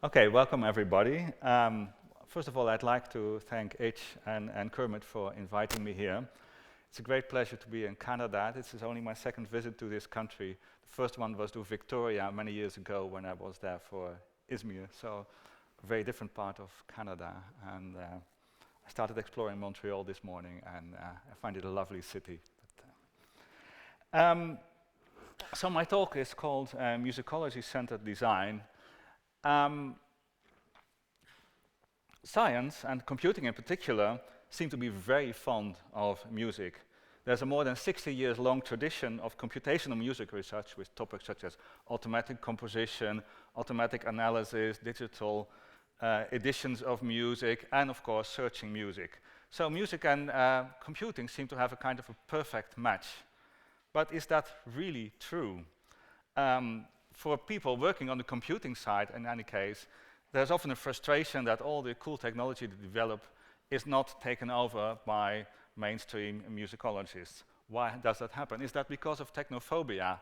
Okay, welcome everybody. First of all, I'd like to thank H and CIRMMT for inviting me here. It's a great pleasure to be in Canada. This is only my second visit to this country. The first one was to Victoria many years ago when I was there for Izmir, so a very different part of Canada. And I started exploring Montreal this morning, and I find it a lovely city. So my talk is called Musicology-Centered Design. Science, and computing in particular, seem to be very fond of music. There's a more than 60 years long tradition of computational music research with topics such as automatic composition, automatic analysis, digital editions of music, and of course searching music. So music and computing seem to have a kind of a perfect match. But is that really true? For people working on the computing side, in any case, there's often a frustration that all the cool technology they develop is not taken over by mainstream musicologists. Why does that happen? Is that because of technophobia?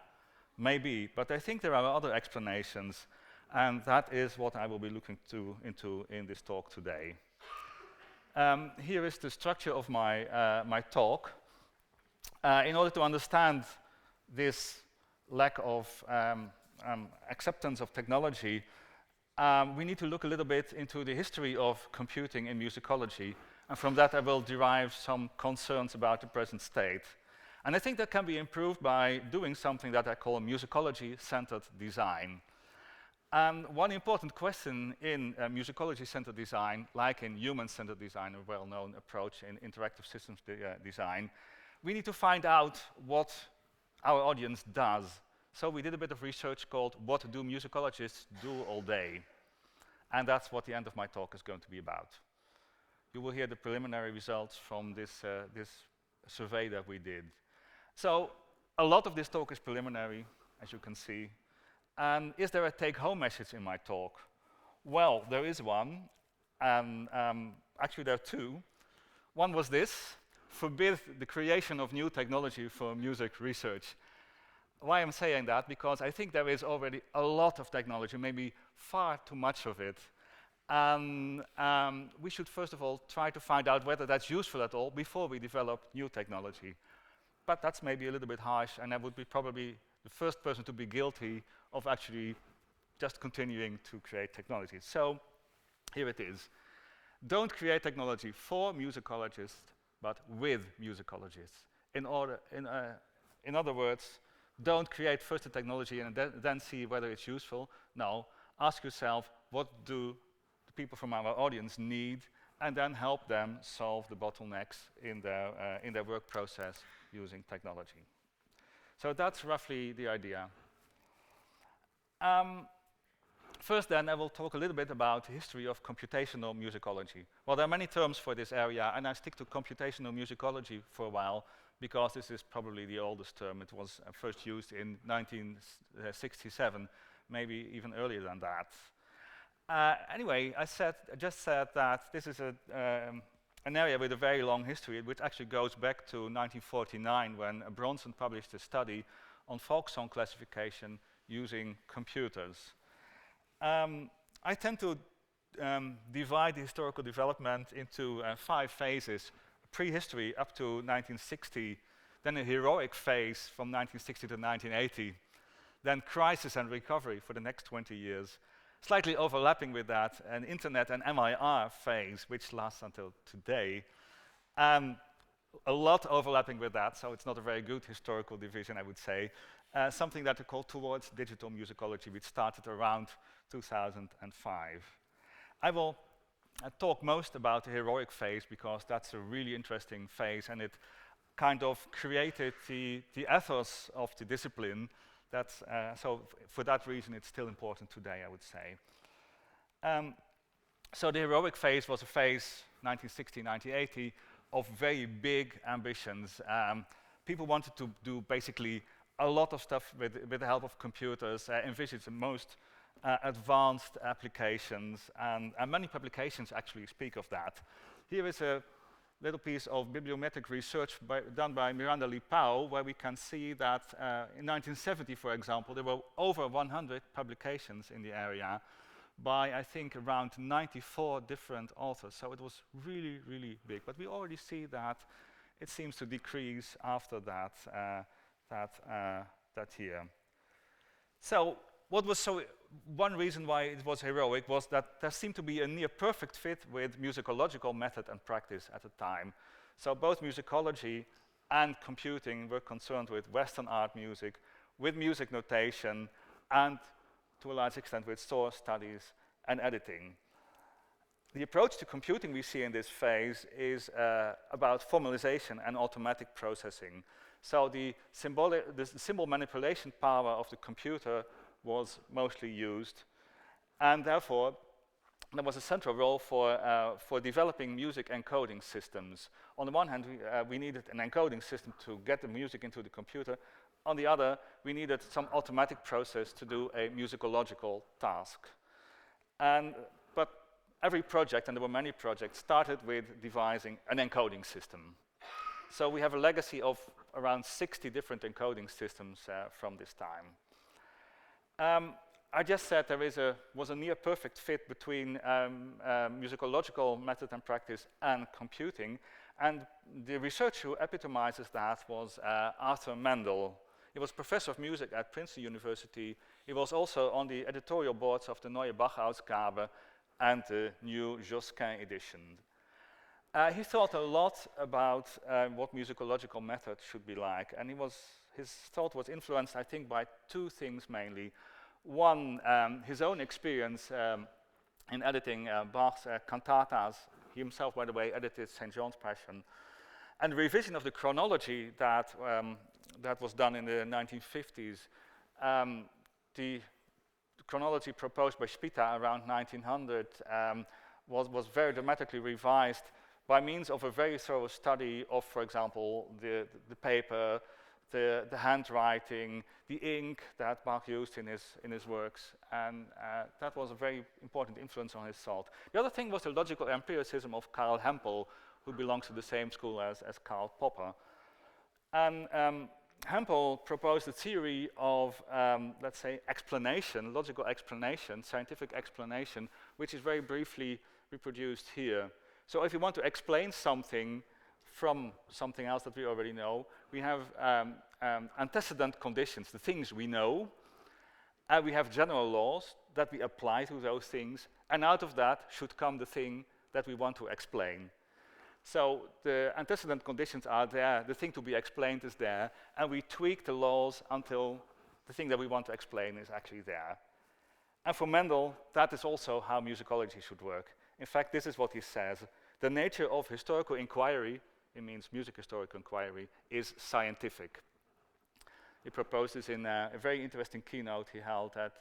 Maybe, but I think there are other explanations, and that is what I will be looking into in this talk today. Here is the structure of my talk. In order to understand this lack of acceptance of technology, we need to look a little bit into the history of computing in musicology, and from that I will derive some concerns about the present state. And I think that can be improved by doing something that I call musicology-centered design. One important question in musicology-centered design, like in human-centered design, a well-known approach in interactive systems design, we need to find out what our audience does. So we did a bit of research called What Do Musicologists Do All Day? And that's what the end of my talk is going to be about. You will hear the preliminary results from this survey that we did. So a lot of this talk is preliminary, as you can see. And is there a take-home message in my talk? Well, there is one. Actually, there are two. One was this: forbid the creation of new technology for music research. Why I'm saying that? Because I think there is already a lot of technology, maybe far too much of it. We should first of all try to find out whether that's useful at all before we develop new technology. But that's maybe a little bit harsh, and I would be probably the first person to be guilty of actually just continuing to create technology. So here it is. Don't create technology for musicologists, but with musicologists. In other words, don't create first the technology and then see whether it's useful. No, ask yourself, what do the people from our audience need, and then help them solve the bottlenecks in their work process using technology. So that's roughly the idea. First then, I will talk a little bit about the history of computational musicology. Well, there are many terms for this area, and I stick to computational musicology for a while, because this is probably the oldest term. It was first used in 1967, maybe even earlier than that. Anyway, I just said that this is an area with a very long history, which actually goes back to 1949, when Bronson published a study on folk song classification using computers. I tend to divide the historical development into 5 phases. Prehistory up to 1960, then a heroic phase from 1960 to 1980, then crisis and recovery for the next 20 years. Slightly overlapping with that, an internet and MIR phase, which lasts until today. A lot overlapping with that, so it's not a very good historical division, I would say. Something that we call towards digital musicology, which started around 2005. I will talk most about the heroic phase because that's a really interesting phase, and it kind of created the ethos of the discipline. So for that reason, it's still important today, I would say. So the heroic phase was a phase, 1960, 1980, of very big ambitions. People wanted to do basically a lot of stuff with the help of computers, envisage the most advanced applications, and many publications actually speak of that. Here is a little piece of bibliometric research done by Miranda Lee Powell, where we can see that in 1970, for example, there were over 100 publications in the area, by, I think, around 94 different authors. So it was really, really big. But we already see that it seems to decrease after that year. So one reason why it was heroic was that there seemed to be a near perfect fit with musicological method and practice at the time. So both musicology and computing were concerned with Western art music, with music notation, and to a large extent with source studies and editing. The approach to computing we see in this phase is about formalization and automatic processing. So the symbol manipulation power of the computer was mostly used, and therefore there was a central role for developing music encoding systems. On the one hand, we needed an encoding system to get the music into the computer. On the other, we needed some automatic process to do a musicological task. But every project, and there were many projects, started with devising an encoding system. So we have a legacy of around 60 different encoding systems from this time. I just said there was a near perfect fit between musicological method and practice and computing, and the researcher who epitomizes that was Arthur Mendel. He was professor of music at Princeton University. He was also on the editorial boards of the Neue Bachausgabe and the new Josquin edition. He thought a lot about what musicological method should be like, and his thought was influenced, I think, by two things mainly. One, his own experience in editing Bach's cantatas. He himself, by the way, edited St. John's Passion. And the revision of the chronology that was done in the 1950s. The chronology proposed by Spita around 1900 was very dramatically revised by means of a very thorough study of, for example, the paper, the handwriting, the ink that Bach used in his works, and that was a very important influence on his thought. The other thing was the logical empiricism of Karl Hempel, who belongs to the same school as Karl Popper. And Hempel proposed a theory of, let's say, explanation, logical explanation, scientific explanation, which is very briefly reproduced here. So if you want to explain something from something else that we already know, we have antecedent conditions, the things we know, and we have general laws that we apply to those things, and out of that should come the thing that we want to explain. So the antecedent conditions are there, the thing to be explained is there, and we tweak the laws until the thing that we want to explain is actually there. And for Mendel, that is also how musicology should work. In fact, this is what he says: the nature of historical inquiry, it means music historical inquiry, is scientific. He proposed this in a very interesting keynote he held at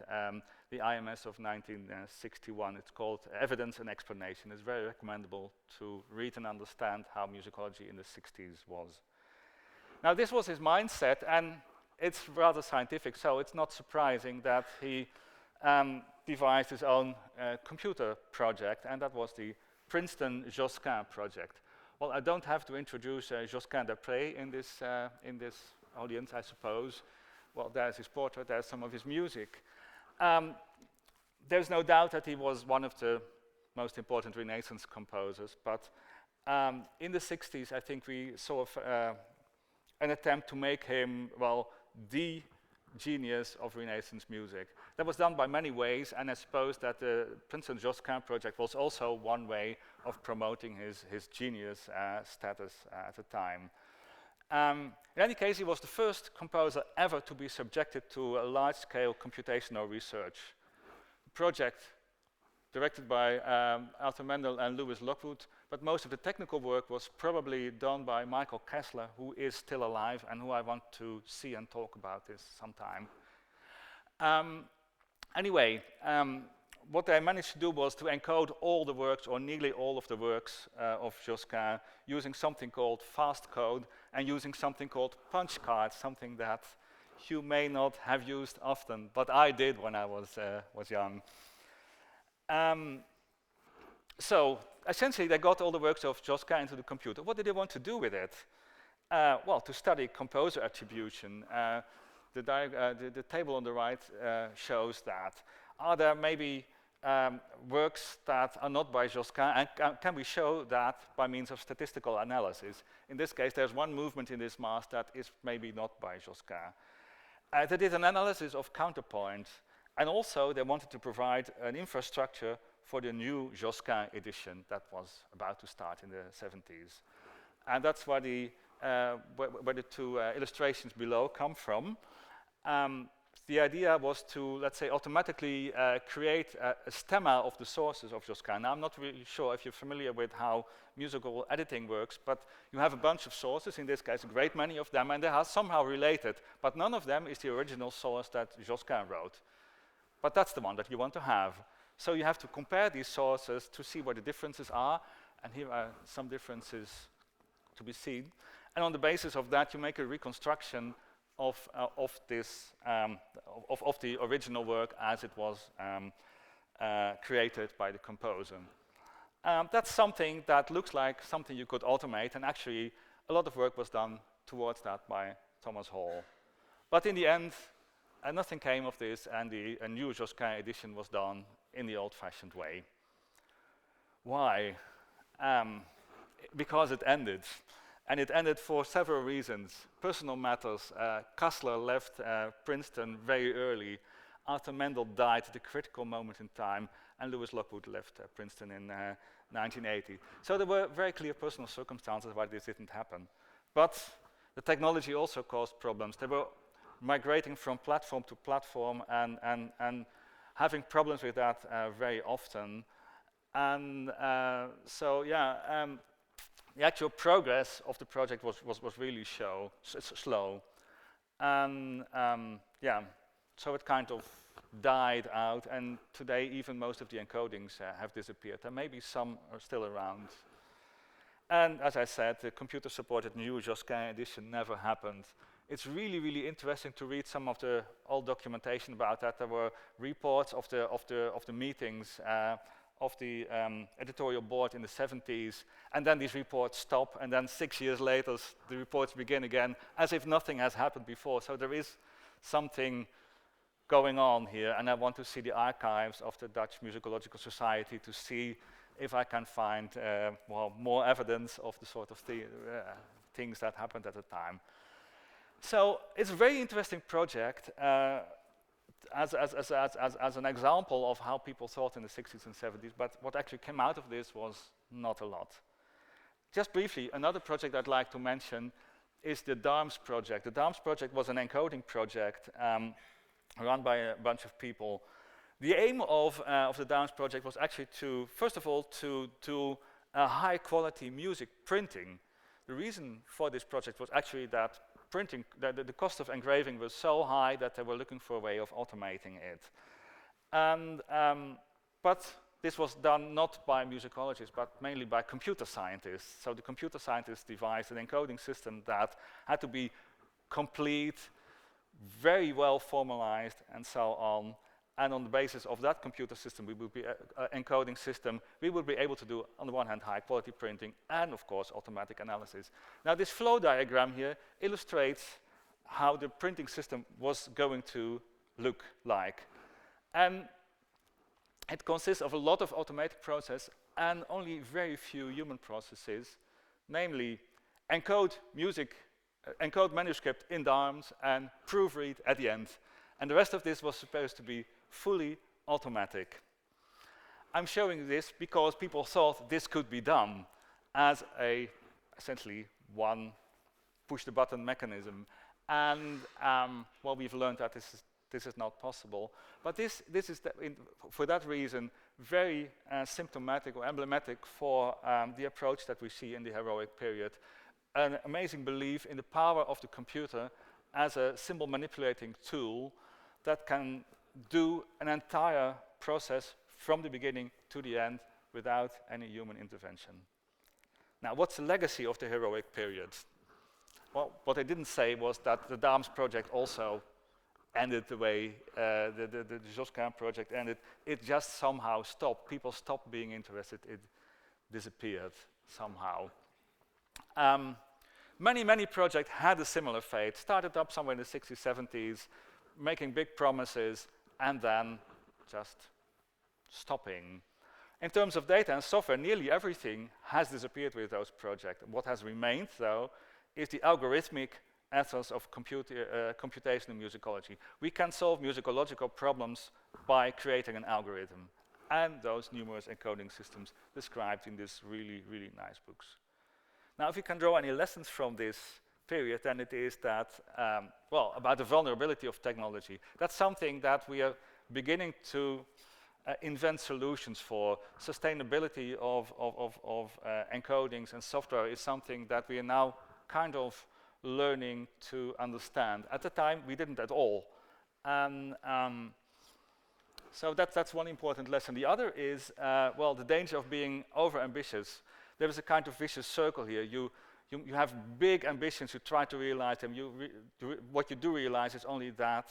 the IMS of 1961. It's called Evidence and Explanation. It's very recommendable to read and understand how musicology in the 60s was. Now, this was his mindset, and it's rather scientific, so it's not surprising that he devised his own computer project, and that was the Princeton Josquin project. Well, I don't have to introduce Josquin d'Après in this audience, I suppose. Well, there's his portrait, there's some of his music. There's no doubt that he was one of the most important Renaissance composers, but in the 60s, I think we saw an attempt to make him, well, the genius of Renaissance music. That was done by many ways, and I suppose that the Princeton Josquin project was also one way of promoting his genius status at the time. In any case, he was the first composer ever to be subjected to a large-scale computational research. The project, directed by Arthur Mendel and Louis Lockwood, but most of the technical work was probably done by Michael Kessler, who is still alive and who I want to see and talk about this sometime. Anyway, what they managed to do was to encode all the works, or nearly all of the works of Josquin, using something called fast code and using something called punch cards, something that you may not have used often, but I did when I was young. So essentially, they got all the works of Josquin into the computer. What did they want to do with it? Well, to study composer attribution. The table on the right shows that. Are there maybe works that are not by Josquin, and can we show that by means of statistical analysis? In this case, there's one movement in this mass that is maybe not by Josquin. They did an analysis of counterpoint, and also they wanted to provide an infrastructure for the new Josquin edition that was about to start in the 70s. And that's where the two illustrations below come from. The idea was to, let's say, automatically create a stemma of the sources of Josquin. Now, I'm not really sure if you're familiar with how musical editing works, but you have a bunch of sources, in this case a great many of them, and they are somehow related, but none of them is the original source that Josquin wrote. But that's the one that you want to have. So you have to compare these sources to see what the differences are, and here are some differences to be seen. And on the basis of that, you make a reconstruction of the original work as it was created by the composer. That's something that looks like something you could automate, and actually a lot of work was done towards that by Thomas Hall. But in the end, nothing came of this, and a new Josquin edition was done in the old-fashioned way. Why? Because it ended. And it ended for several reasons. Personal matters. Kassler left Princeton very early after Mendel died at a critical moment in time, and Lewis Lockwood left Princeton in 1980. So there were very clear personal circumstances why this didn't happen. But the technology also caused problems. They were migrating from platform to platform and having problems with that very often. And the actual progress of the project was really slow. And so it kind of died out, and today even most of the encodings have disappeared. There may be some are still around. And as I said, the computer-supported new Josquin edition never happened. It's really, really interesting to read some of the old documentation about that. There were reports of the meetings of the editorial board in the 70s, and then these reports stop, and then 6 years later the reports begin again, as if nothing has happened before. So there is something going on here, and I want to see the archives of the Dutch Musicological Society to see if I can find more evidence of the sort of things that happened at the time. So it's a very interesting project. As an example of how people thought in the 60s and 70s, but what actually came out of this was not a lot. Just briefly, another project I'd like to mention is the DARMS project. The DARMS project was an encoding project run by a bunch of people. The aim of the DARMS project was actually to, first of all, to do high quality music printing. The reason for this project was actually that printing, the cost of engraving was so high that they were looking for a way of automating it. And, but this was done not by musicologists, but mainly by computer scientists. So the computer scientists devised an encoding system that had to be complete, very well formalized, and so on. And on the basis of that computer system, we would be encoding system, we would be able to do, on the one hand, high quality printing, and of course, automatic analysis. Now, this flow diagram here illustrates how the printing system was going to look like. And it consists of a lot of automated process and only very few human processes, namely encode music, encode manuscript in DARMS, and proofread at the end. And the rest of this was supposed to be fully automatic. I'm showing this because people thought this could be done as essentially one push-the-button mechanism. And well, we've learned that this is not possible. But this is, for that reason, very symptomatic or emblematic for the approach that we see in the heroic period. An amazing belief in the power of the computer as a symbol manipulating tool that can do an entire process from the beginning to the end without any human intervention. Now, what's the legacy of the heroic period? Well, what I didn't say was that the DARMS project also ended the way the Josquin project ended. It just somehow stopped. People stopped being interested. It disappeared somehow. Many projects had a similar fate. Started up somewhere in the 60s, 70s, making big promises, and then just stopping. In terms of data and software, nearly everything has disappeared with those projects. What has remained, though, is the algorithmic ethos of computational musicology. We can solve musicological problems by creating an algorithm, and those numerous encoding systems described in these really, really nice books. Now, if you can draw any lessons from this period, then it is that, well, about the vulnerability of technology. That's something that we are beginning to invent solutions for. Sustainability of encodings and software is something that we are now kind of learning to understand. At the time, we didn't at all. So that's one important lesson. The other is, well, the danger of being over-ambitious. There is a kind of vicious circle here. You have big ambitions, you try to realize them. What you do realize is only that,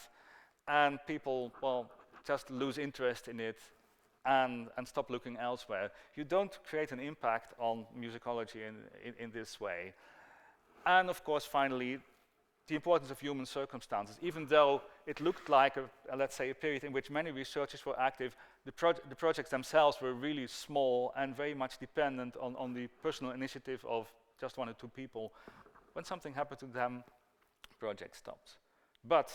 and people, well, just lose interest in it and stop looking elsewhere. You don't create an impact on musicology in this way. And of course, finally, the importance of human circumstances. Even though it looked like, let's say, a period in which many researchers were active, the projects themselves were really small and very much dependent on the personal initiative of just 1 or 2 people. When something happened to them, the project stopped. But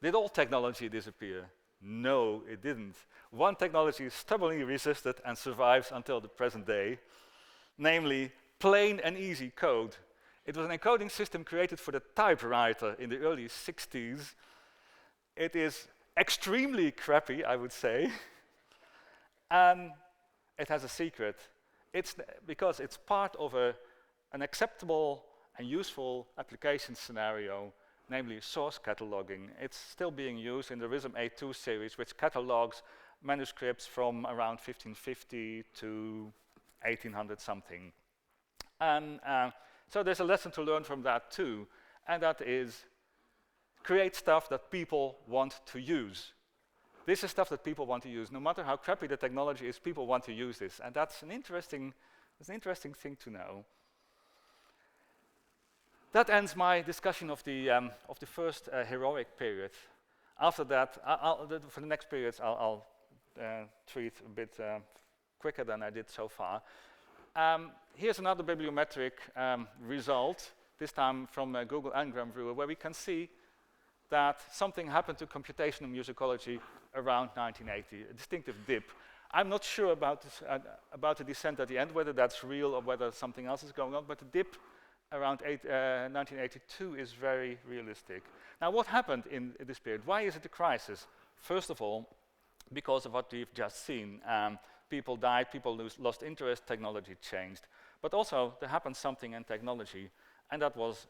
did all technology disappear? No, it didn't. One technology stubbornly resisted and survives until the present day, namely plain and easy code. It was an encoding system created for the typewriter in the early 60s. It is extremely crappy, I would say, and it has a secret. It's because it's part of an acceptable and useful application scenario, namely source cataloging. It's still being used in the RISM A2 series, which catalogs manuscripts from around 1550 to 1800 something. And so there's a lesson to learn from that too, and that is create stuff that people want to use. This is stuff that people want to use. No matter how crappy the technology is, people want to use this, and that's an interesting thing to know. That ends my discussion of the first heroic period. After that, for the next periods, I'll treat a bit quicker than I did so far. Here's another bibliometric result, this time from Google Ngram Viewer, where we can see that something happened to computational musicology around 1980, a distinctive dip. I'm not sure about the descent at the end, whether that's real or whether something else is going on, but the dip around 1982 is very realistic. Now, what happened in this period? Why is it a crisis? First of all, because of what we've just seen. People died, people lost interest, technology changed. But also, there happened something in technology, and that was,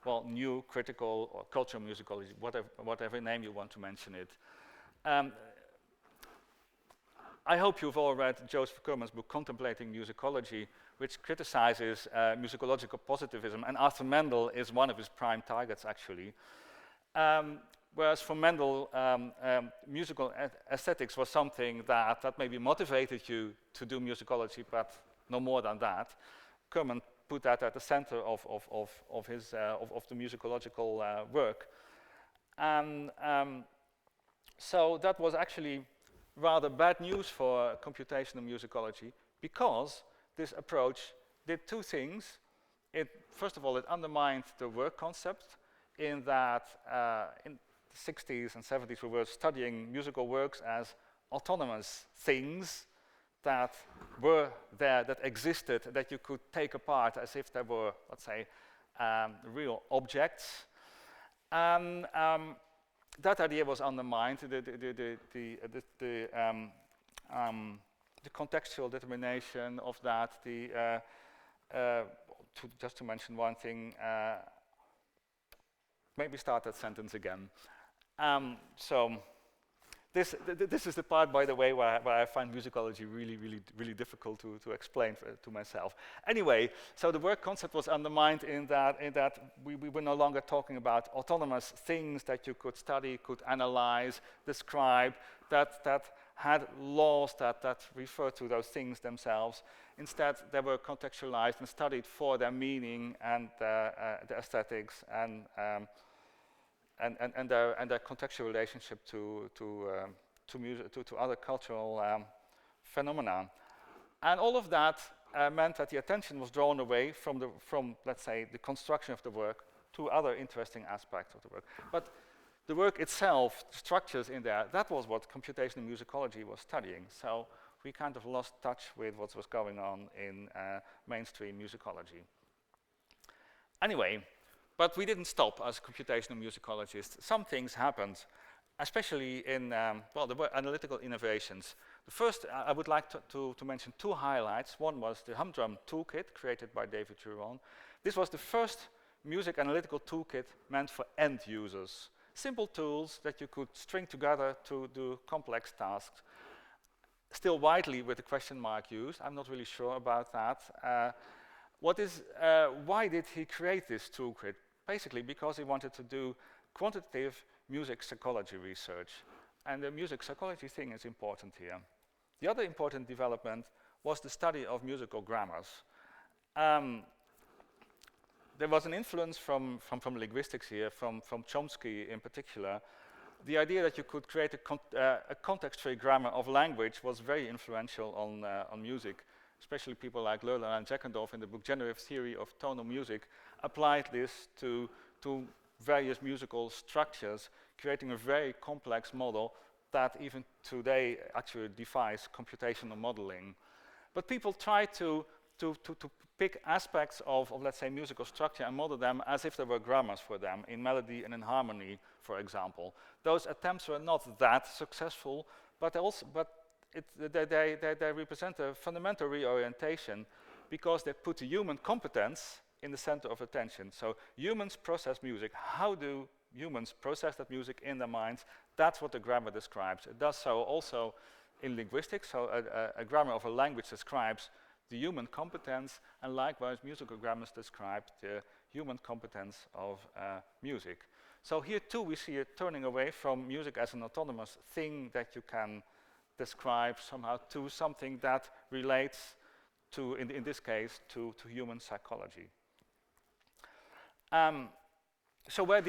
well, new, critical, or cultural musicology, whatever name you want to mention it. I hope you've all read Joseph Curman's book, Contemplating Musicology, which criticizes musicological positivism, and after Mendel is one of his prime targets, actually. Whereas for Mendel, musical aesthetics was something that maybe motivated you to do musicology, but no more than that. Curman put that at the center of the musicological work. And so that was actually rather bad news for computational musicology, because this approach did 2 things. First of all, it undermined the work concept, in that in the 60s and 70s we were studying musical works as autonomous things that were there, that existed, that you could take apart as if they were, let's say, real objects. And that idea was undermined. The contextual determination of that, just to mention one thing, maybe start that sentence again. So this is the part, by the way, where I find musicology really difficult to explain to myself. Anyway, so the work concept was undermined in that we were no longer talking about autonomous things that you could study, could analyze, describe, that had laws that refer to those things themselves. Instead, they were contextualized and studied for their meaning and the aesthetics and their contextual relationship to to other cultural phenomena. And all of that meant that the attention was drawn away from, let's say, the construction of the work to other interesting aspects of the work. But the work itself, the structures in there, that was what computational musicology was studying. So we kind of lost touch with what was going on in mainstream musicology. Anyway, but we didn't stop as computational musicologists. Some things happened, especially in, well, there were analytical innovations. The first, I would like to mention two highlights. One was the Humdrum toolkit created by David Juron. This was the first music analytical toolkit meant for end users. Simple tools that you could string together to do complex tasks. Still widely with the question mark used. I'm not really sure about that. Why did he create this toolkit? Basically because he wanted to do quantitative music psychology research. And the music psychology thing is important here. The other important development was the study of musical grammars. There was an influence from linguistics here, from Chomsky in particular. The idea that you could create a context-free grammar of language was very influential on music. Especially people like Lerler and Jackendorf in the book Generative Theory of Tonal Music applied this to various musical structures, creating a very complex model that even today actually defies computational modeling. But people try to pick aspects of, let's say, musical structure and model them as if there were grammars for them, in melody and in harmony, for example. Those attempts were not that successful, but they represent a fundamental reorientation because they put the human competence in the center of attention. So humans process music. How do humans process that music in their minds? That's what the grammar describes. It does so also in linguistics. So a grammar of a language describes the human competence, and likewise musical grammars describe the human competence of music. So here too we see it turning away from music as an autonomous thing that you can describe somehow to something that relates to, in this case, to human psychology. So where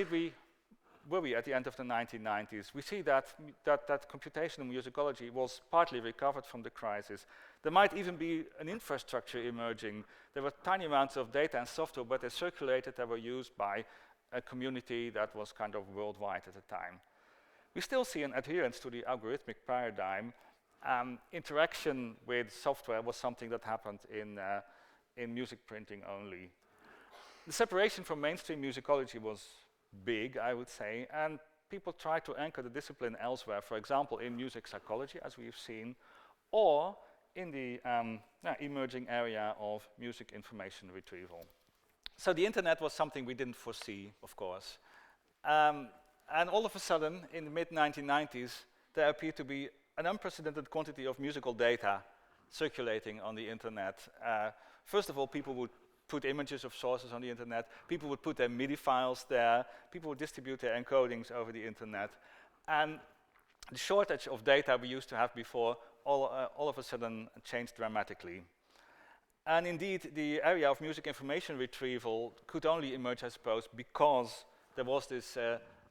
were we at the end of the 1990s? We see that computational musicology was partly recovered from the crisis. There might even be an infrastructure emerging. There were tiny amounts of data and software, but they circulated, they were used by a community that was kind of worldwide at the time. We still see an adherence to the algorithmic paradigm. Interaction with software was something that happened in music printing only. The separation from mainstream musicology was big, I would say, and people tried to anchor the discipline elsewhere, for example, in music psychology, as we've seen, or in the emerging area of music information retrieval. So the internet was something we didn't foresee, of course. And all of a sudden, in the mid-1990s, there appeared to be an unprecedented quantity of musical data circulating on the internet. First of all, people would put images of sources on the internet. People would put their MIDI files there. People would distribute their encodings over the internet. And the shortage of data we used to have before all of a sudden changed dramatically. And indeed, the area of music information retrieval could only emerge, I suppose, because there was this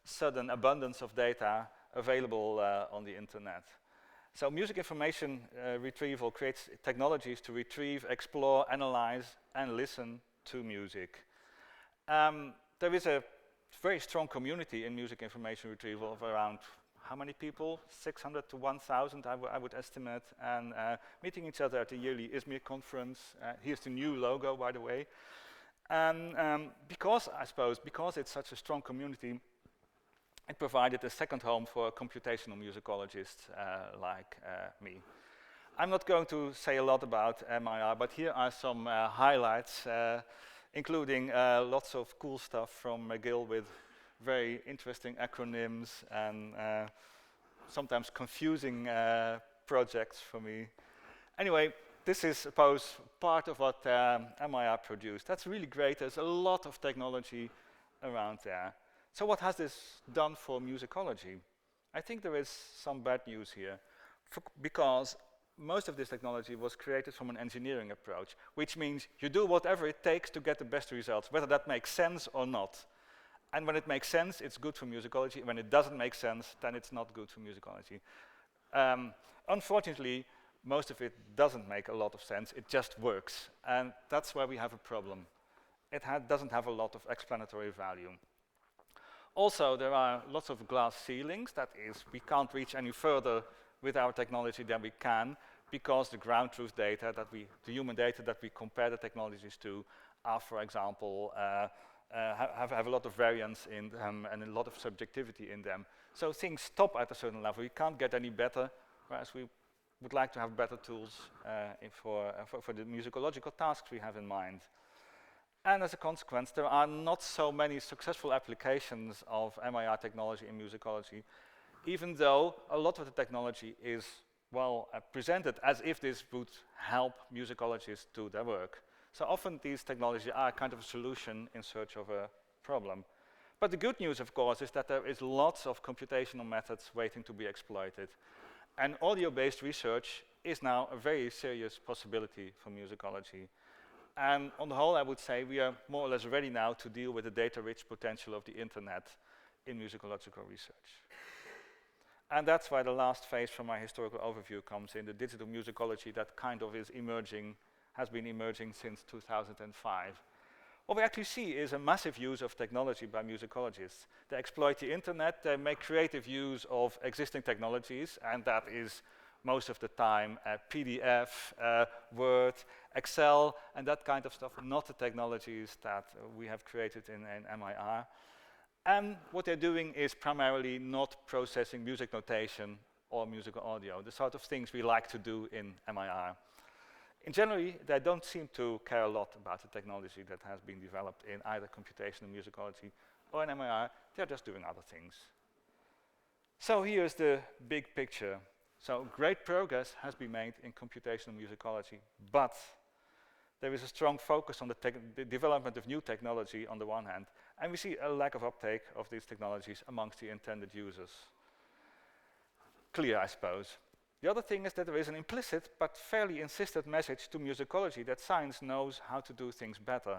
sudden abundance of data available on the internet. So music information retrieval creates technologies to retrieve, explore, analyze, and listen to music. There is a very strong community in music information retrieval of around, how many people? 600 to 1,000, I would estimate, and meeting each other at the yearly Izmir conference. Here's the new logo, by the way. And because it's such a strong community, it provided a second home for computational musicologists like me. I'm not going to say a lot about MIR, but here are some highlights, including lots of cool stuff from McGill with very interesting acronyms and sometimes confusing projects for me. Anyway, this is, I suppose, part of what MIR produced. That's really great. There's a lot of technology around there. So what has this done for musicology? I think there is some bad news here, because most of this technology was created from an engineering approach, which means you do whatever it takes to get the best results, whether that makes sense or not. And when it makes sense, it's good for musicology. When it doesn't make sense, then it's not good for musicology. Unfortunately, most of it doesn't make a lot of sense, it just works. And that's where we have a problem. It doesn't have a lot of explanatory value. Also, there are lots of glass ceilings, that is, we can't reach any further with our technology than we can, because the ground truth data the human data that we compare the technologies to are, for example, have a lot of variance in them and a lot of subjectivity in them. So things stop at a certain level. We can't get any better, whereas we would like to have better tools for the musicological tasks we have in mind. And as a consequence, there are not so many successful applications of MIR technology in musicology, even though a lot of the technology is presented as if this would help musicologists do their work. So often these technologies are kind of a solution in search of a problem. But the good news, of course, is that there is lots of computational methods waiting to be exploited. And audio-based research is now a very serious possibility for musicology. And on the whole, I would say we are more or less ready now to deal with the data-rich potential of the internet in musicological research. And that's why the last phase from my historical overview comes in, the digital musicology that kind of is emerging, has been emerging since 2005. What we actually see is a massive use of technology by musicologists. They exploit the internet, they make creative use of existing technologies, and that is most of the time PDF, Word, Excel, and that kind of stuff, not the technologies that we have created in MIR. And what they're doing is primarily not processing music notation or musical audio, the sort of things we like to do in MIR. In general, they don't seem to care a lot about the technology that has been developed in either computational musicology or in MIR. They're just doing other things. So here's the big picture. So great progress has been made in computational musicology, but there is a strong focus on the development of new technology on the one hand, and we see a lack of uptake of these technologies amongst the intended users. Clear, I suppose. The other thing is that there is an implicit but fairly insistent message to musicology that science knows how to do things better.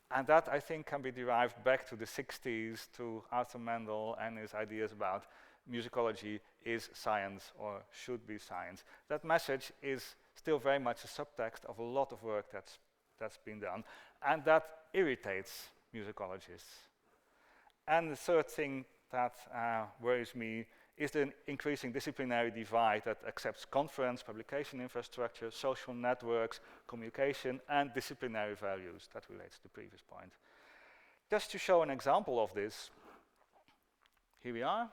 And that, I think, can be derived back to the 60s, to Arthur Mendel and his ideas about musicology is science or should be science. That message is still very much a subtext of a lot of work that's been done, and that irritates musicologists. And the third thing that worries me is the increasing disciplinary divide that accepts conference, publication infrastructure, social networks, communication, and disciplinary values. That relates to the previous point. Just to show an example of this, here we are.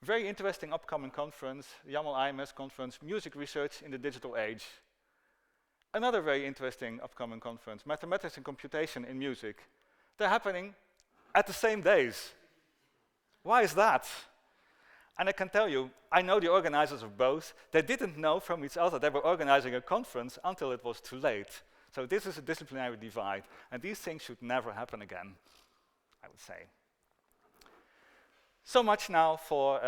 Very interesting upcoming conference, YAML IMS conference, Music Research in the Digital Age. Another very interesting upcoming conference, Mathematics and Computation in Music. They're happening at the same days. Why is that? And I can tell you, I know the organizers of both. They didn't know from each other they were organizing a conference until it was too late. So this is a disciplinary divide, and these things should never happen again, I would say. So much now for,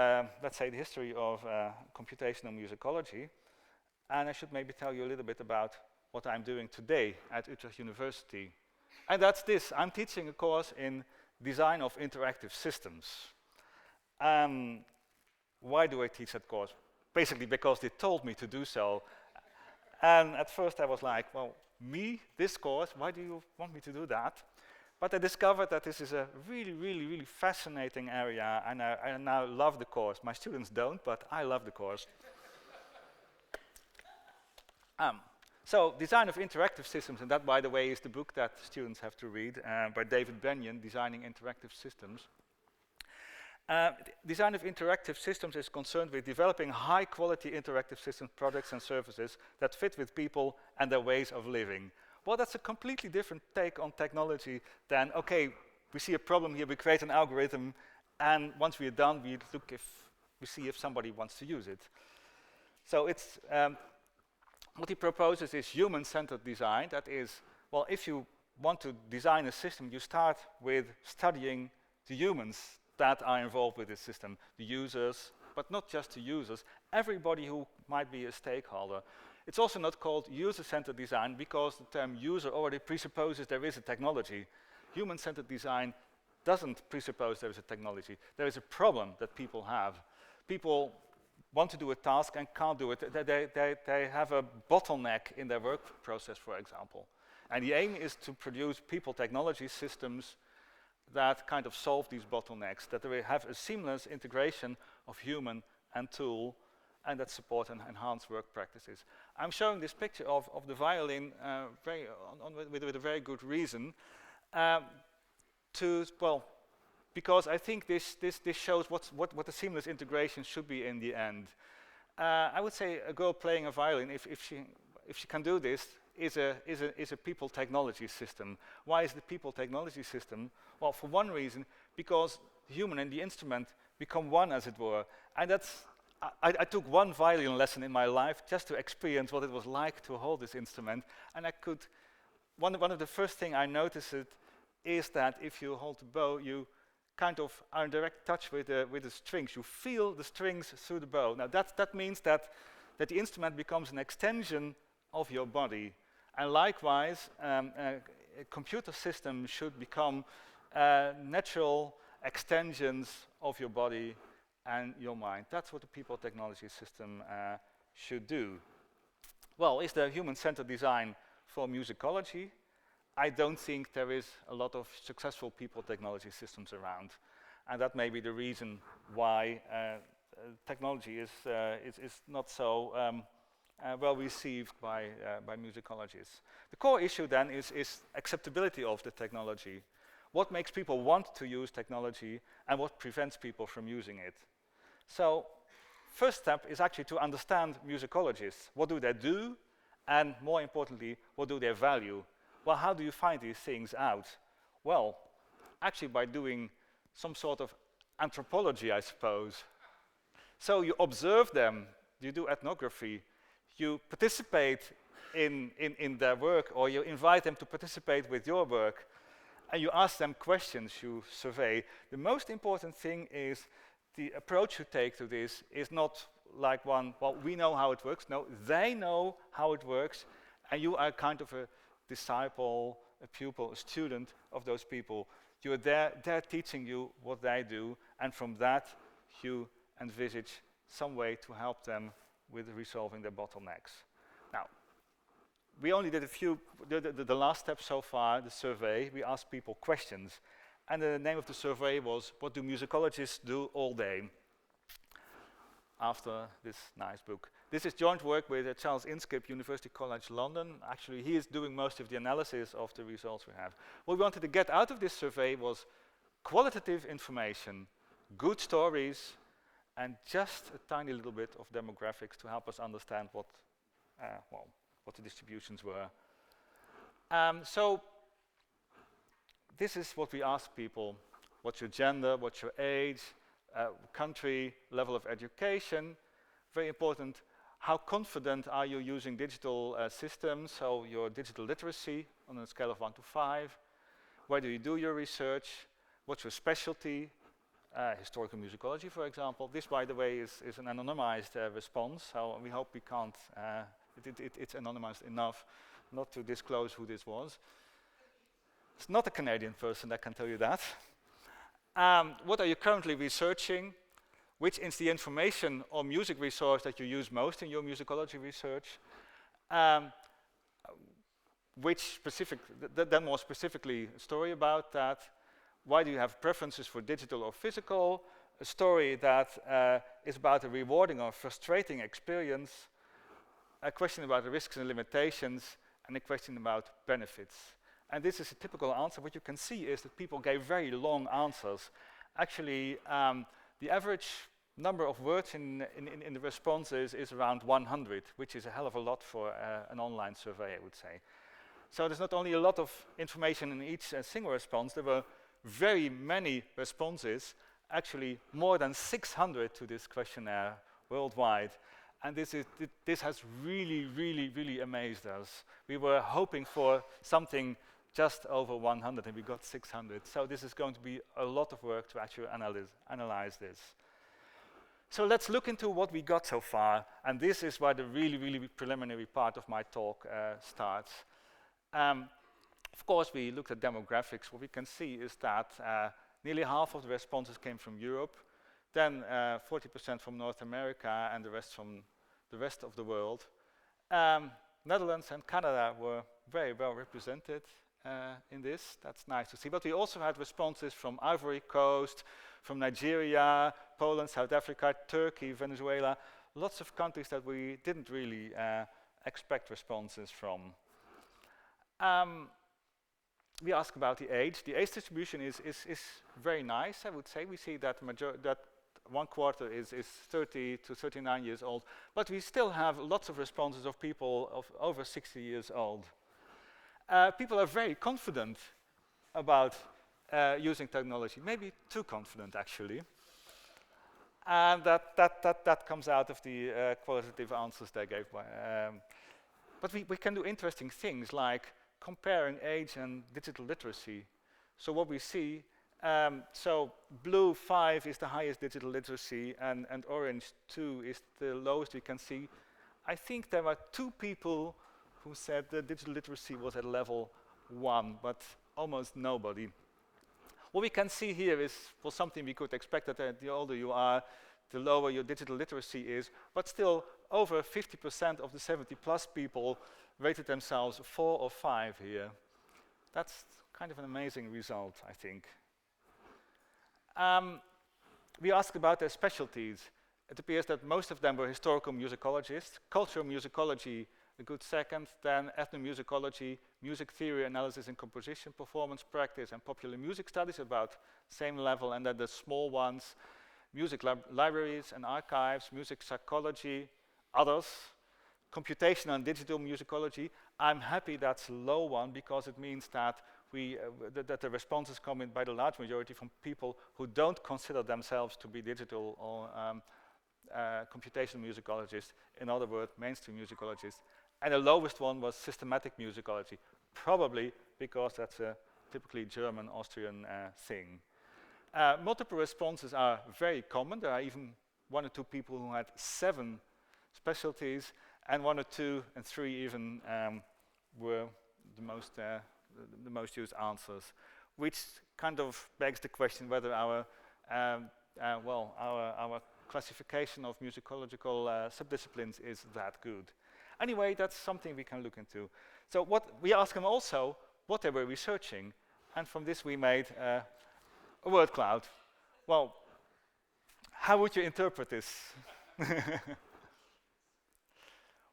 let's say, the history of computational musicology. And I should maybe tell you a little bit about what I'm doing today at Utrecht University. And that's this. I'm teaching a course in design of interactive systems. Why do I teach that course? Basically because they told me to do so. And at first I was like, well, me, this course, why do you want me to do that? But I discovered that this is a really, really, really fascinating area, and I now love the course. My students don't, but I love the course. So, Design of Interactive Systems, and that, by the way, is the book that students have to read by David Benyon, Designing Interactive Systems. Design of Interactive Systems is concerned with developing high-quality interactive systems, products and services that fit with people and their ways of living. Well, that's a completely different take on technology than, okay, we see a problem here, we create an algorithm, and once we are done, we see if somebody wants to use it. So it's, what he proposes is human-centered design. That is, well, if you want to design a system, you start with studying the humans that are involved with this system, the users, but not just the users, everybody who might be a stakeholder. It's also not called user-centered design because the term user already presupposes there is a technology. Human-centered design doesn't presuppose there is a technology. There is a problem that people have. People want to do a task and can't do it. They have a bottleneck in their work process, for example. And the aim is to produce people technology systems that kind of solve these bottlenecks, that they have a seamless integration of human and tool, and that support and enhance work practices. I'm showing this picture of the violin with a very good reason. Because I think this shows what the seamless integration should be in the end. I would say a girl playing a violin, if she can do this, is a people technology system. Why is the people technology system? Well, for one reason, because the human and the instrument become one, as it were. And that's I took one violin lesson in my life just to experience what it was like to hold this instrument, and I could. One of the first things I noticed is that if you hold the bow, you kind of are in direct touch with the strings. You feel the strings through the bow. Now that means that the instrument becomes an extension of your body, and likewise, a computer system should become natural extensions of your body and your mind. That's what the people technology system should do. Well, is there human-centered design for musicology? I don't think there is a lot of successful people technology systems around, and that may be the reason why technology is not so well received by musicologists. The core issue then is acceptability of the technology. What makes people want to use technology, and what prevents people from using it? So, first step is actually to understand musicologists. What do they do? And more importantly, what do they value? Well, how do you find these things out? Well, actually by doing some sort of anthropology, I suppose. So you observe them, you do ethnography, you participate in their work, or you invite them to participate with your work, and you ask them questions, you survey. The most important thing is the approach you take to this is not like one, well, we know how it works. No, they know how it works, and you are kind of a disciple, a pupil, a student of those people. You're there, they're teaching you what they do, and from that you envisage some way to help them with resolving their bottlenecks. Now, we only did a few, the last step so far, the survey. We asked people questions, and the name of the survey was, what do musicologists do all day? After this nice book. This is joint work with Charles Inskip, University College London. Actually, he is doing most of the analysis of the results we have. What we wanted to get out of this survey was qualitative information, good stories, and just a tiny little bit of demographics to help us understand what the distributions were. So this is what we ask people. What's your gender, what's your age, country, level of education. Very important, how confident are you using digital systems, so your digital literacy on a scale of 1 to 5. Where do you do your research? What's your specialty? Historical musicology, for example. This, by the way, is an anonymized response, so we hope we can't, it's anonymized enough not to disclose who this was. It's not a Canadian person, I can tell you that. What are you currently researching? Which is the information or music resource that you use most in your musicology research? Which specific, then more specifically, a story about that. Why do you have preferences for digital or physical? A story that is about a rewarding or frustrating experience. A question about the risks and limitations, and a question about benefits. And this is a typical answer. What you can see is that people gave very long answers. Actually, the average number of words in the responses is around 100, which is a hell of a lot for an online survey, I would say. So there's not only a lot of information in each single response, there were very many responses, actually more than 600 to this questionnaire worldwide. And this has really, really, really amazed us. We were hoping for something just over 100, and we got 600. So this is going to be a lot of work to actually analyze this. So let's look into what we got so far, and this is where the really, really preliminary part of my talk starts. Of course, we looked at demographics. What we can see is that nearly half of the responses came from Europe, then 40% from North America, and the rest from the rest of the world. Netherlands and Canada were very well represented in this. That's nice to see. But we also had responses from Ivory Coast, from Nigeria, Poland, South Africa, Turkey, Venezuela, lots of countries that we didn't really expect responses from. We ask about the age. The age distribution is very nice, I would say. We see that that 1/4 is 30 to 39 years old, but we still have lots of responses of people of over 60 years old. People are very confident about using technology, maybe too confident actually. And that comes out of the qualitative answers they gave. But we can do interesting things like comparing age and digital literacy. So what we see, so blue 5 is the highest digital literacy, and orange 2 is the lowest we can see. I think there were 2 people who said the digital literacy was at level 1, but almost nobody. What we can see here is, well, something we could expect, that the older you are, the lower your digital literacy is, but still over 50% of the 70+ people rated themselves 4 or 5 here. That's kind of an amazing result, I think. We asked about their specialties. It appears that most of them were historical musicologists, cultural musicology a good second, then ethnomusicology, music theory, analysis and composition, performance practice, and popular music studies, about same level, and then the small ones, music libraries and archives, music psychology, others, computational and digital musicology. I'm happy that's a low one, because it means that that the responses come in by the large majority from people who don't consider themselves to be digital or computational musicologists, in other words, mainstream musicologists. And the lowest one was systematic musicology, probably because that's a typically German, Austrian thing. Multiple responses are very common. There are even 1 or 2 people who had 7 specialties, and 1 or 2 and 3 even were the most used answers, which kind of begs the question whether our classification of musicological subdisciplines is that good. Anyway, that's something we can look into. So what we asked them also what they were researching, and from this we made a word cloud. Well, how would you interpret this?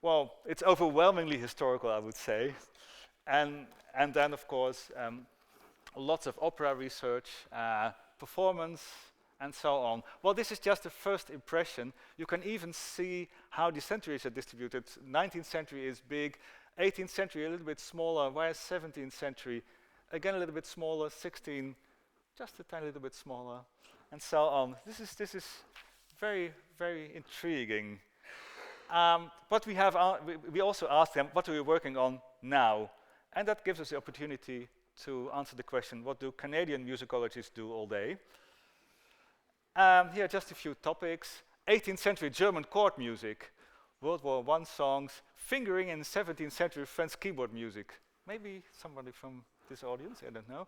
Well, it's overwhelmingly historical, I would say, and then of course lots of opera research, performance, and so on. Well, this is just the first impression. You can even see how the centuries are distributed. 19th century is big, 18th century a little bit smaller, whereas 17th century again a little bit smaller, 16 just a tiny little bit smaller, and so on. This is very, very intriguing. But we also asked them, what are we working on now? And that gives us the opportunity to answer the question, what do Canadian musicologists do all day? Here are just a few topics. 18th century German court music, World War I songs, fingering in 17th century French keyboard music. Maybe somebody from this audience, I don't know.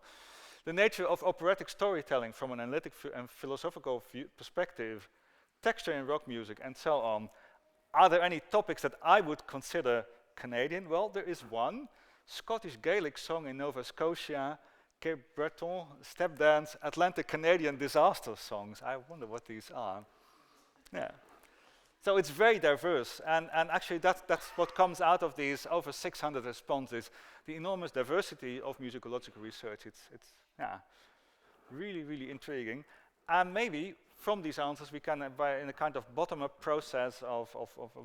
The nature of operatic storytelling from an analytic and philosophical perspective, texture in rock music, and so on. Are there any topics that I would consider Canadian? Well, there is one. Scottish Gaelic song in Nova Scotia, Cape Breton, step dance, Atlantic Canadian disaster songs. I wonder what these are. Yeah. So it's very diverse, and actually that's what comes out of these over 600 responses, the enormous diversity of musicological research. It's really, really intriguing. And maybe from these answers we can, in a kind of bottom-up process of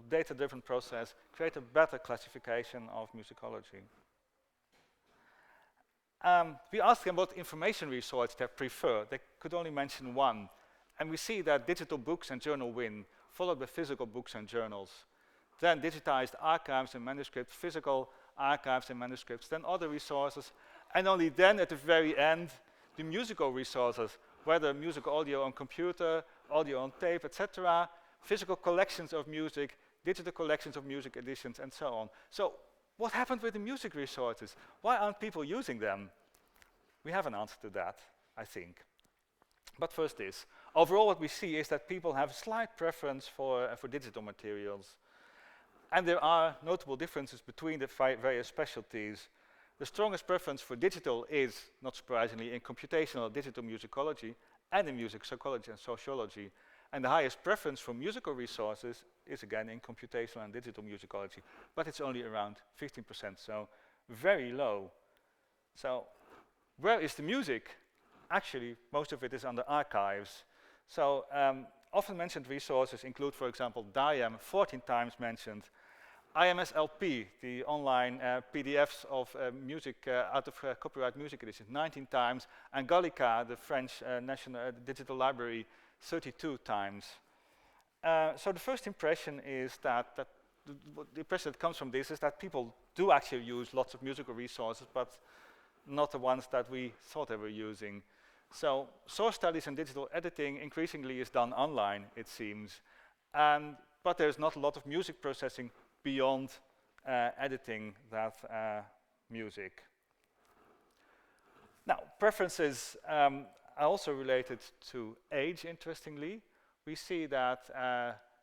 data-driven process, create a better classification of musicology. We asked them what information resource they prefer. They could only mention one. And we see that digital books and journal win, followed by physical books and journals. Then digitized archives and manuscripts, physical archives and manuscripts, then other resources, and only then at the very end, the musical resources, whether music audio on computer, audio on tape, etc., physical collections of music, digital collections of music editions, and so on. So what happened with the music resources? Why aren't people using them? We have an answer to that, I think. But first this. Overall, what we see is that people have a slight preference for digital materials. And there are notable differences between the various specialties. The strongest preference for digital is, not surprisingly, in computational digital musicology and in music psychology and sociology. And the highest preference for musical resources is again in computational and digital musicology, but it's only around 15%, so very low. So where is the music? Actually, most of it is under archives. So often mentioned resources include, for example, DIAM, 14 times mentioned, IMSLP, the online PDFs of music out of copyright music edition, 19 times, and Gallica, the French National Digital Library, 32 times. So the first impression is that the impression that comes from this is that people do actually use lots of musical resources, but not the ones that we thought they were using. So source studies and digital editing increasingly is done online, it seems, but there's not a lot of music processing beyond editing that music. Now, preferences are also related to age, interestingly. We see that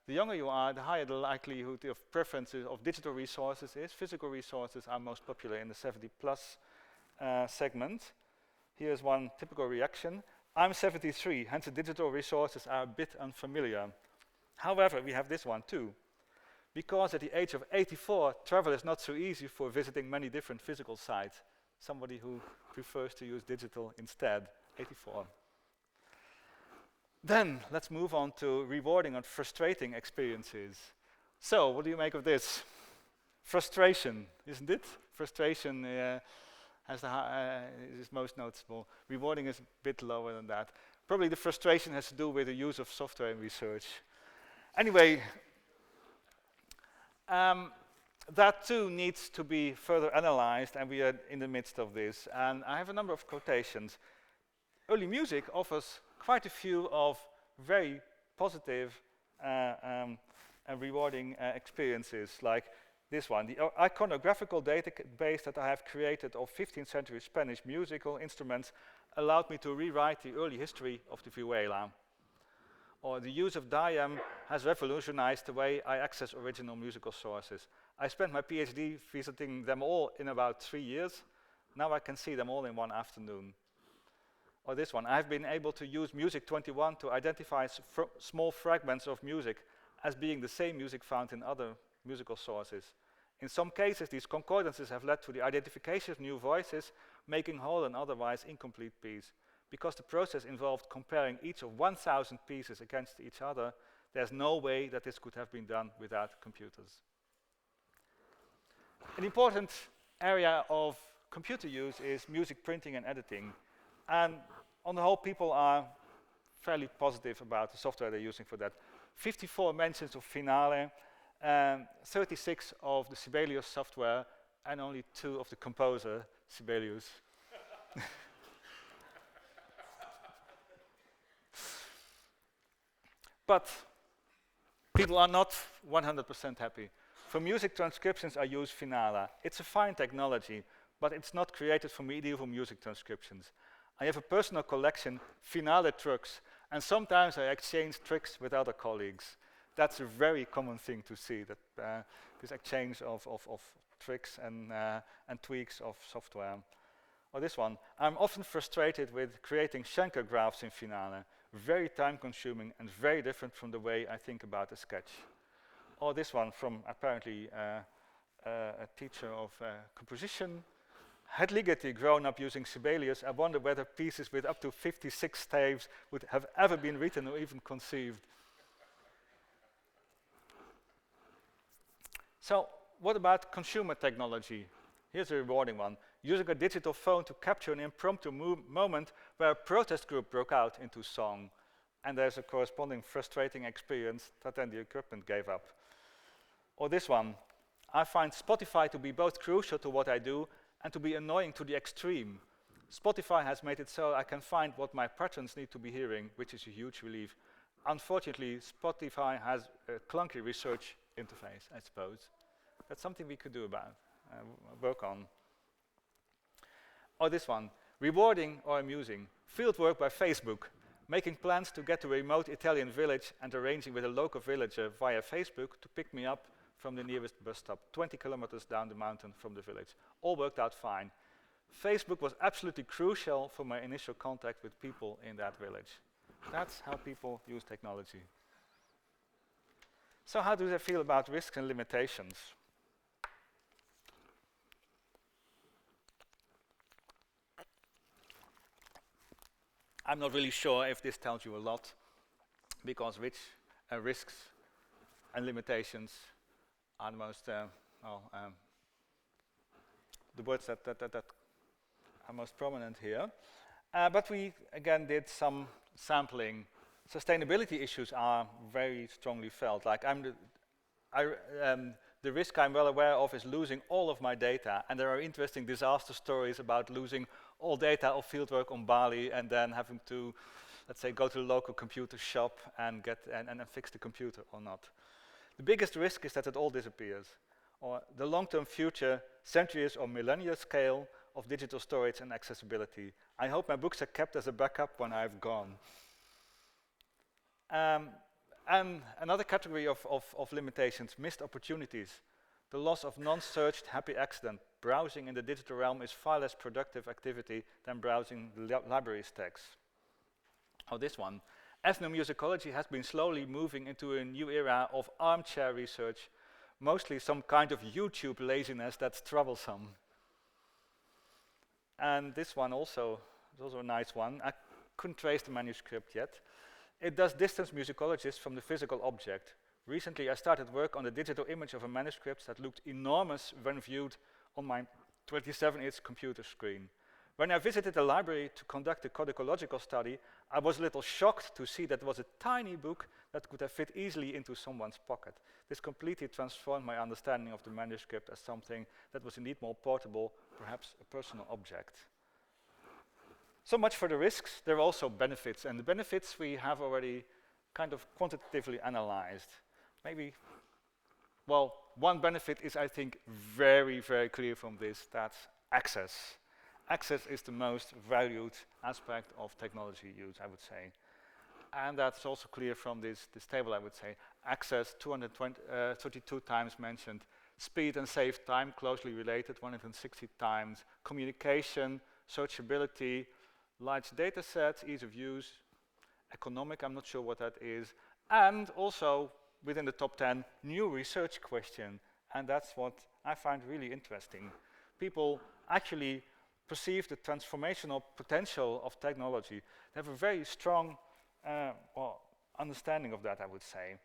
the younger you are, the higher the likelihood of preferences of digital resources is. Physical resources are most popular in the 70+ segment. Here's one typical reaction. I'm 73, hence the digital resources are a bit unfamiliar. However, we have this one too. Because at the age of 84, travel is not so easy for visiting many different physical sites. Somebody who prefers to use digital instead, 84. Then let's move on to rewarding and frustrating experiences. So what do you make of this? Frustration, isn't it? Frustration is most noticeable. Rewarding is a bit lower than that. Probably the frustration has to do with the use of software in research. Anyway, that too needs to be further analyzed, and we are in the midst of this. And I have a number of quotations. Early music offers quite a few of very positive and rewarding experiences, like this one. The iconographical database that I have created of 15th century Spanish musical instruments allowed me to rewrite the early history of the vihuela. Or the use of DIAM has revolutionized the way I access original musical sources. I spent my PhD visiting them all in about 3 years. Now I can see them all in one afternoon. Or this one, I've been able to use Music 21 to identify small fragments of music as being the same music found in other musical sources. In some cases, these concordances have led to the identification of new voices, making whole an otherwise incomplete piece. Because the process involved comparing each of 1,000 pieces against each other, there's no way that this could have been done without computers. An important area of computer use is music printing and editing. And on the whole, people are fairly positive about the software they're using for that. 54 mentions of Finale, 36 of the Sibelius software, and only 2 of the composer, Sibelius. But people are not 100% happy. For music transcriptions, I use Finale. It's a fine technology, but it's not created for medieval music transcriptions. I have a personal collection, Finale trucks, and sometimes I exchange tricks with other colleagues. That's a very common thing to see, that this exchange of tricks and tweaks of software. Or this one, I'm often frustrated with creating Schenker graphs in Finale. Very time-consuming and very different from the way I think about a sketch. Or this one from apparently a teacher of composition. Had Ligeti grown up using Sibelius, I wonder whether pieces with up to 56 staves would have ever been written or even conceived. So what about consumer technology? Here's a rewarding one. Using a digital phone to capture an impromptu moment where a protest group broke out into song. And there's a corresponding frustrating experience that then the equipment gave up. Or this one. I find Spotify to be both crucial to what I do and to be annoying to the extreme. Spotify has made it so I can find what my patrons need to be hearing, which is a huge relief. Unfortunately, Spotify has a clunky research interface, I suppose. That's something we could do about, work on. Or this one, rewarding or amusing. Fieldwork by Facebook. making plans to get to a remote Italian village and arranging with a local villager via Facebook to pick me up from the nearest bus stop, 20 kilometers down the mountain from the village. All worked out fine. Facebook was absolutely crucial for my initial contact with people in that village. That's how people use technology. So how do they feel about risks and limitations? I'm not really sure if this tells you a lot, because which risks and limitations are the most, the words that are most prominent here. But we, again, did some sampling. Sustainability issues are very strongly felt. Like the risk I'm well aware of is losing all of my data, and there are interesting disaster stories about losing all data of fieldwork on Bali and then having to, let's say, go to the local computer shop and get and fix the computer or not. The biggest risk is that it all disappears, or the long-term future, centuries or millennia scale of digital storage and accessibility. I hope my books are kept as a backup when I've gone. And another category of limitations, missed opportunities. The loss of non-searched happy accident. Browsing in the digital realm is far less productive activity than browsing library texts. Oh, this one. Ethnomusicology has been slowly moving into a new era of armchair research, mostly some kind of YouTube laziness that's troublesome. And this one also is also a nice one. I couldn't trace the manuscript yet. It does distance musicologists from the physical object. Recently, I started work on the digital image of a manuscript that looked enormous when viewed on my 27-inch computer screen. When I visited the library to conduct a codicological study, I was a little shocked to see that it was a tiny book that could have fit easily into someone's pocket. This completely transformed my understanding of the manuscript as something that was indeed more portable, perhaps a personal object. So much for the risks. There are also benefits, and the benefits we have already kind of quantitatively analyzed. Maybe, well, one benefit is, I think, very, very clear from this. That's access. Access is the most valued aspect of technology use, I would say. And that's also clear from this table, I would say. Access, 232 times mentioned. Speed and save time, closely related, 160 times. Communication, searchability, large data sets, ease of use. Economic, I'm not sure what that is. And also, within the top 10, new research question. And that's what I find really interesting. People actually perceive the transformational potential of technology. They have a very strong understanding of that, I would say.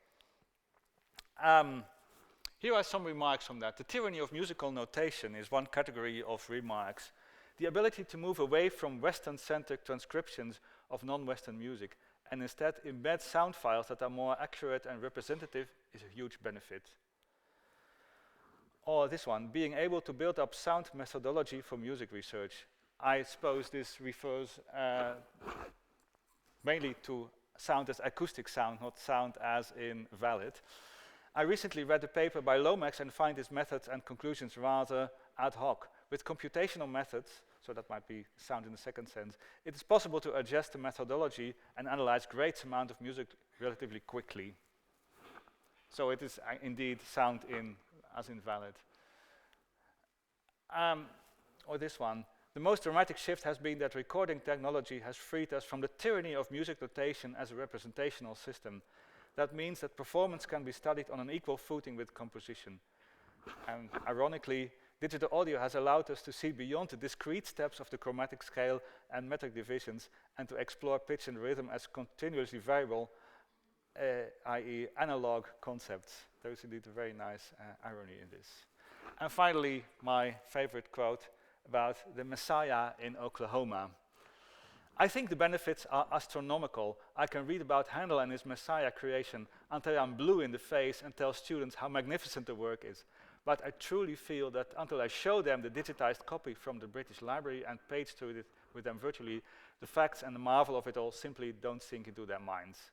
Here are some remarks on that. The tyranny of musical notation is one category of remarks. The ability to move away from Western-centric transcriptions of non-Western music and instead embed sound files that are more accurate and representative is a huge benefit. Or this one, being able to build up sound methodology for music research. I suppose this refers mainly to sound as acoustic sound, not sound as in valid. I recently read a paper by Lomax and find his methods and conclusions rather ad hoc. With computational methods, so that might be sound in the second sense, it is possible to adjust the methodology and analyze great amount of music relatively quickly. So it is indeed sound as invalid. Or this one. The most dramatic shift has been that recording technology has freed us from the tyranny of music notation as a representational system. That means that performance can be studied on an equal footing with composition. And ironically, digital audio has allowed us to see beyond the discrete steps of the chromatic scale and metric divisions and to explore pitch and rhythm as continuously variable, i.e. analog concepts. There is indeed a very nice irony in this. And finally, my favorite quote about the Messiah in Oklahoma. I think the benefits are astronomical. I can read about Handel and his Messiah creation until I'm blue in the face and tell students how magnificent the work is. But I truly feel that until I show them the digitized copy from the British Library and page through it with them virtually, the facts and the marvel of it all simply don't sink into their minds.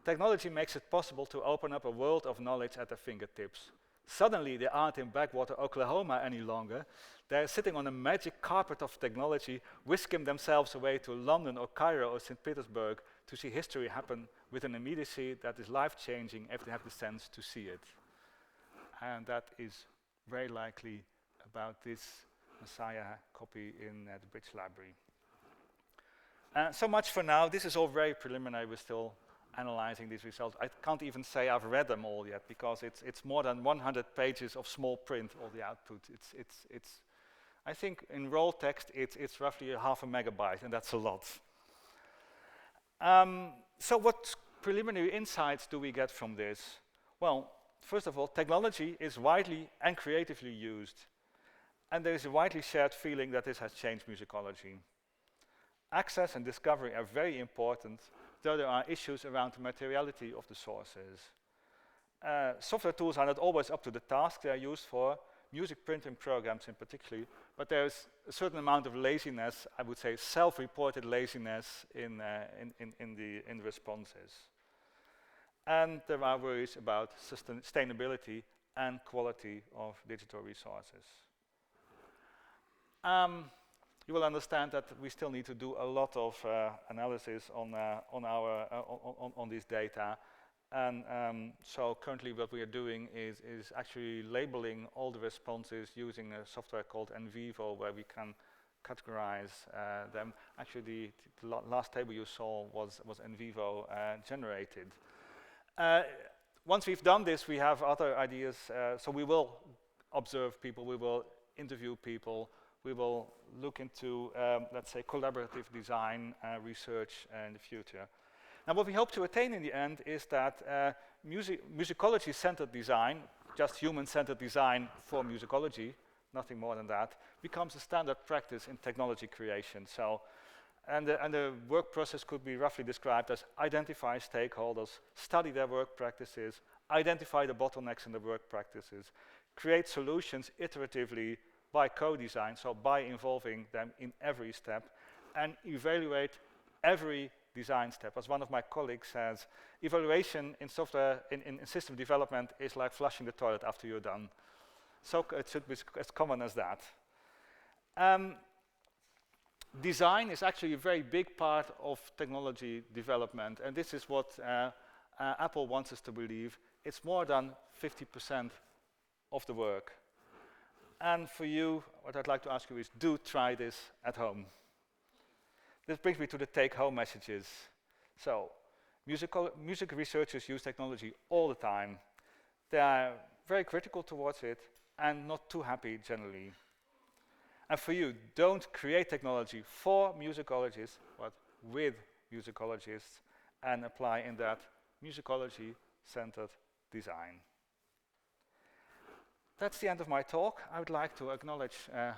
Technology makes it possible to open up a world of knowledge at their fingertips. Suddenly they aren't in backwater Oklahoma any longer. They're sitting on a magic carpet of technology, whisking themselves away to London or Cairo or St. Petersburg to see history happen with an immediacy that is life-changing if they have the sense to see it. And that is very likely about this Messiah copy in the British Library. So much for now. This is all very preliminary. We're still analyzing these results. I can't even say I've read them all yet because it's more than 100 pages of small print, all the output. I think in raw text it's roughly 0.5 megabyte, and that's a lot. So what preliminary insights do we get from this? Well, first of all, technology is widely and creatively used, and there is a widely shared feeling that this has changed musicology. Access and discovery are very important, though there are issues around the materiality of the sources. Software tools are not always up to the task they are used for, music printing programs in particular, but there's a certain amount of laziness, I would say self-reported laziness in the responses. And there are worries about sustainability and quality of digital resources. You will understand that we still need to do a lot of analysis on this data. And so currently what we are doing is actually labeling all the responses using a software called NVivo, where we can categorize them. Actually, the last table you saw was NVivo generated. Once we've done this, we have other ideas. So we will observe people, we will interview people, we will look into, let's say, collaborative design research in the future. Now, what we hope to attain in the end is that musicology-centered design, just human-centered design for musicology, nothing more than that, becomes a standard practice in technology creation. So, and the work process could be roughly described as identify stakeholders, study their work practices, identify the bottlenecks in the work practices, create solutions iteratively by co-design, so by involving them in every step, and evaluate every design step. As one of my colleagues says, evaluation in software, in system development is like flushing the toilet after you're done. So it should be as common as that. Design is actually a very big part of technology development, and this is what Apple wants us to believe. It's more than 50% of the work. And for you, what I'd like to ask you is, do try this at home. This brings me to the take-home messages. So, music researchers use technology all the time. They are very critical towards it and not too happy generally. And for you, don't create technology for musicologists, but with musicologists, and apply in that musicology-centered design. That's the end of my talk. I would like to acknowledge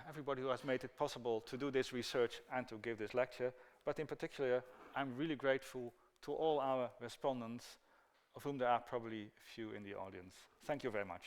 everybody who has made it possible to do this research and to give this lecture. But in particular, I'm really grateful to all our respondents, of whom there are probably a few in the audience. Thank you very much.